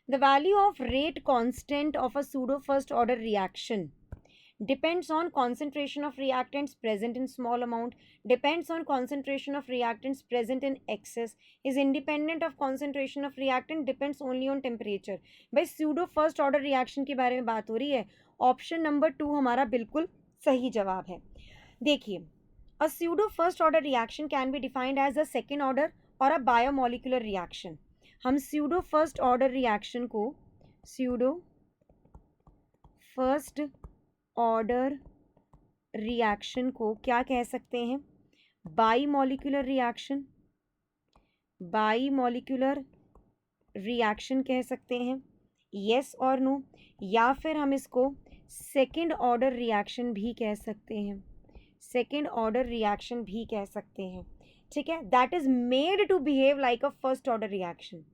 The value of rate constant of a pseudo first order reaction depends on concentration of reactants present in small amount, depends on concentration of reactants present in excess, is independent of concentration of reactant, depends only on temperature. भाई pseudo first order reaction के बारे में बात हो रही है. Option number 2 हमारा बिल्कुल सही जवाब है. देखिए, a pseudo first order reaction can be defined as a second order or a biomolecular reaction. हम pseudo first order reaction को pseudo first order reaction को क्या कह सकते हैं? बाईमोलिकुलर रिएक्शन, बाईमोलिकुलर रिएक्शन कह सकते हैं. यस और नो. या फिर हम इसको सेकेंड ऑर्डर रिएक्शन भी कह सकते हैं, सेकेंड ऑर्डर रिएक्शन भी कह सकते हैं. ठीक है. That is made to behave like a first order reaction.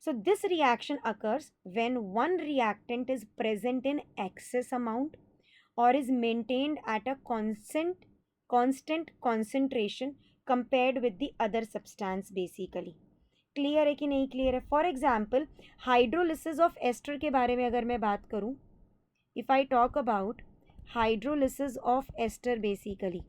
So this reaction occurs when one reactant is present in excess amount or is maintained at a constant concentration compared with the other substance basically. Clear है कि नहीं clear है? For example hydrolysis of ester के बारे में अगर मैं बात करूं, if I talk about hydrolysis of ester basically,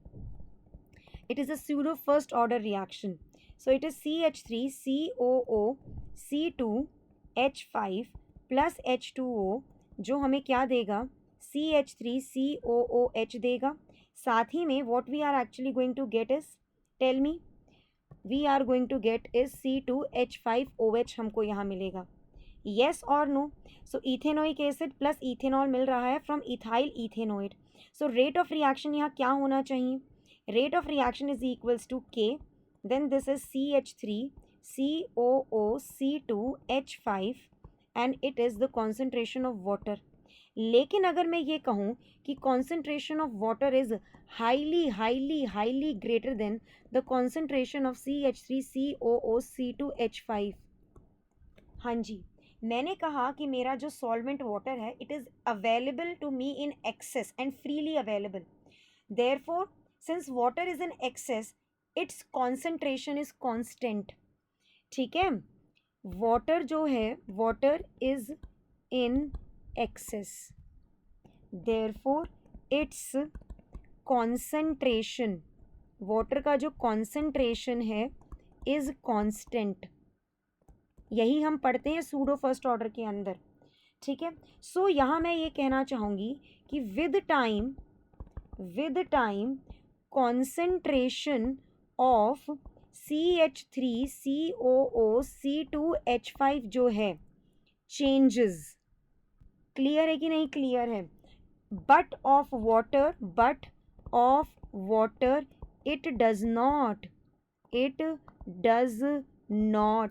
it is a pseudo first order reaction. So it is CH3COO C2H5 plus H2O जो हमें क्या देगा? CH3COOH देगा. साथ ही में what we are actually going to get is, tell me, we are going to get is C2H5OH हमको यहाँ मिलेगा. Yes or no? So ethanoic acid plus ethanol मिल रहा है from ethyl ethanoate. So rate of reaction यहाँ क्या होना चाहिए? Rate of reaction is equals to K, then this is CH3 COOC2H5 and it is the concentration of water. लेकिन अगर मैं ये कहूँ कि concentration of water is highly greater than the concentration of CH3COOC2H5. हाँ जी, मैंने कहा कि मेरा जो solvent water है it is available to me in excess and freely available. Therefore since water is in excess, its concentration is constant. ठीक है. water जो है, water is in excess, therefore its concentration, water का जो concentration है is constant. यही हम पढ़ते हैं सूडो फर्स्ट ऑर्डर के अंदर. ठीक है. सो यहाँ मैं ये कहना चाहूँगी कि with time concentration of CH3COOC2H5 जो है changes. क्लियर है कि नहीं क्लियर है? but of water it does not.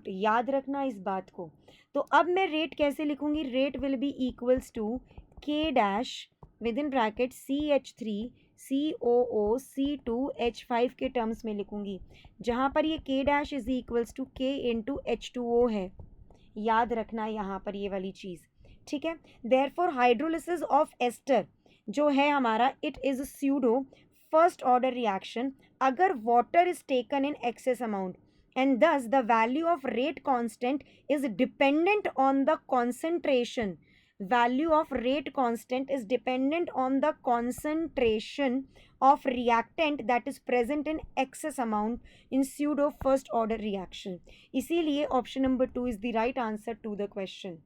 याद रखना इस बात को. तो अब मैं रेट कैसे लिखूंगी? Rate will be equals to K dash with in bracket CH3COOC2H5 के टर्म्स में लिखूंगी, जहाँ पर ये K dash is equals to K into H2O है. याद रखना यहाँ पर ये वाली चीज़. ठीक है. देयरफॉर हाइड्रोलिसिस ऑफ एस्टर जो है हमारा, it is pseudo first order reaction अगर water is taken in excess amount, and thus the value of rate constant is dependent on the concentration. Value of rate constant is dependent on the concentration of reactant that is present in excess amount in pseudo first order reaction. इसीलिए option number 2 is the right answer to the question.